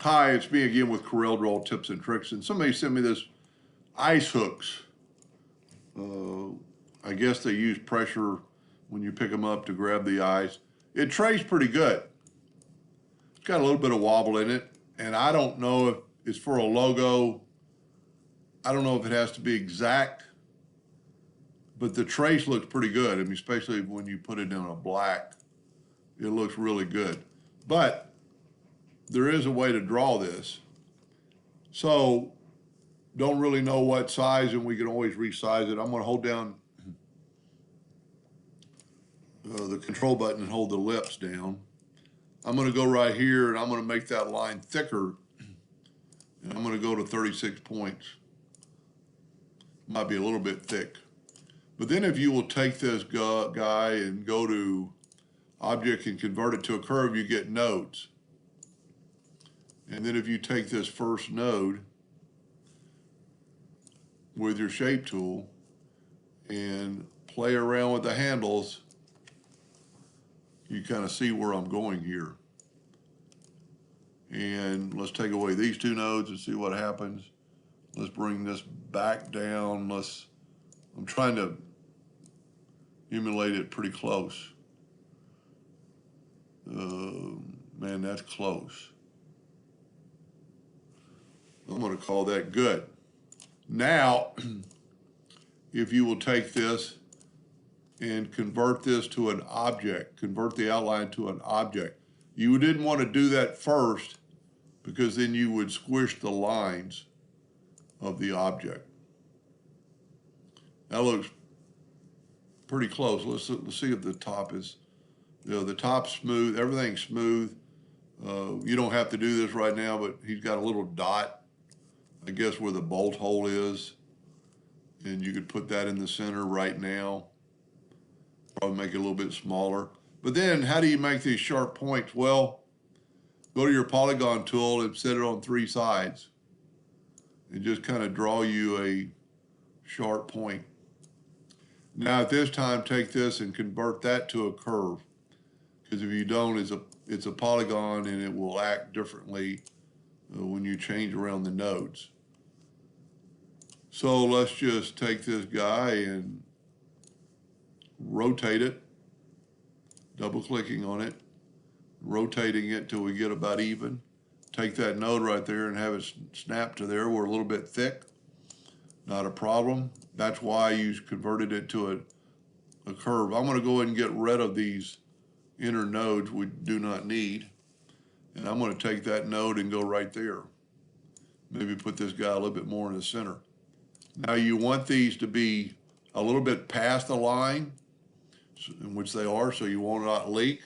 Hi, it's me again with Corel Draw Tips and Tricks, and somebody sent me this ice hooks. I guess they use pressure when you pick them up to grab the ice. It trays pretty good. It's got a little bit of wobble in it, and I don't know if it's for a logo. I don't know if it has to be exact, but the trace looks pretty good. I mean, especially when you put it in a black, it looks really good. But there is a way to draw this. So don't really know what size, and we can always resize it. I'm going to hold down the control button and hold the lips down. I'm going to go right here, and I'm going to make that line thicker, and I'm going to go to 36 points. Might be a little bit thick. But then if you will take this guy and go to Object and convert it to a curve, you get nodes. And then if you take this first node with your shape tool and play around with the handles, you kind of see where I'm going here. And let's take away these two nodes and see what happens. Let's bring this back down. I'm trying to emulate it pretty close. Man, that's close. I'm going to call that good. Now, if you will take this and convert this to an object, convert the outline to an object. You didn't want to do that first because then you would squish the lines of the object. That looks pretty close. Let's see if the top is, the top's smooth, everything's smooth. You don't have to do this right now, but he's got a little dot, I guess, where the bolt hole is, and you could put that in the center right now. Probably make it a little bit smaller. But then how do you make these sharp points? Well, go to your polygon tool and set it on 3 sides and just kind of draw you a sharp point. Now at this time, take this and convert that to a curve, because if you don't, it's a polygon and it will act differently when you change around the nodes. So let's just take this guy and rotate it, double clicking on it, rotating it till we get about even. Take that node right there and have it snap to there. We're a little bit thick, not a problem. That's why you converted it to a curve. I'm going to go ahead and get rid of these inner nodes we do not need. And I'm going to take that node and go right there. Maybe put this guy a little bit more in the center. Now you want these to be a little bit past the line, in which they are, so you will not leak.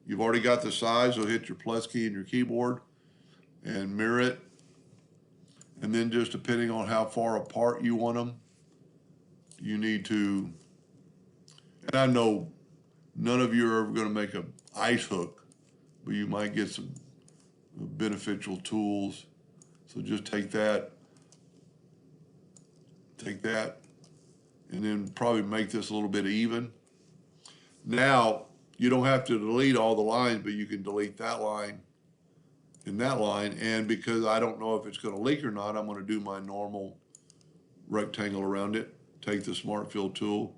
You've already got the size, so hit your plus key in your keyboard and mirror it. And then just depending on how far apart you want them, you need to, and I know none of you are ever going to make an ice hook, but you might get some beneficial tools. So just take that, and then probably make this a little bit even. Now, you don't have to delete all the lines, but you can delete that line and that line. And because I don't know if it's going to leak or not, I'm going to do my normal rectangle around it. Take the Smart Fill tool,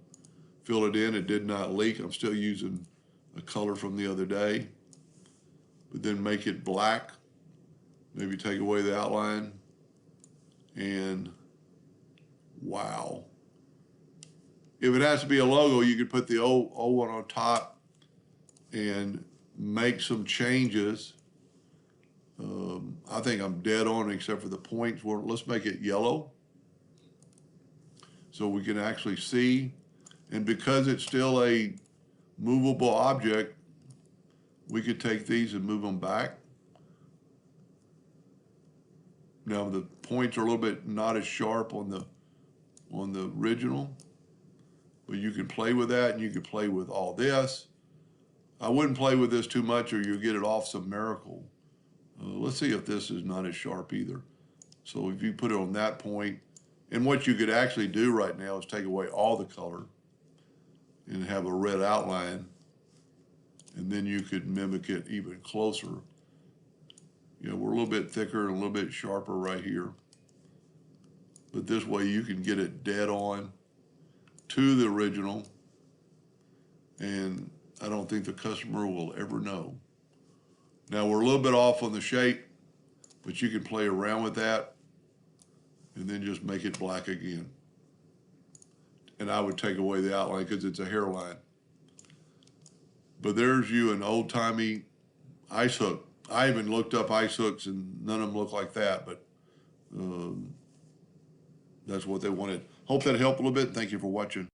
fill it in. It did not leak. I'm still using a color from the other day. But then make it black. Maybe take away the outline. And wow. If it has to be a logo, you could put the O one on top and make some changes. I think I'm dead on except for the points. Well, let's make it yellow so we can actually see. And because it's still a movable object, we could take these and move them back. Now the points are a little bit not as sharp on the original, but you can play with that, and you can play with all this. I wouldn't play with this too much or you'll get it off some miracle. Let's see if this is not as sharp either. So if you put it on that point, and what you could actually do right now is take away all the color and have a red outline, and then you could mimic it even closer You know, we're a little bit thicker and a little bit sharper right here. But this way you can get it dead on to the original, and I don't think the customer will ever know. Now we're a little bit off on the shape, but you can play around with that and then just make it black again. And I would take away the outline because it's a hairline. But there's you an old-timey ice hook. I even looked up ice hooks and none of them look like that, but that's what they wanted. Hope that helped a little bit. Thank you for watching.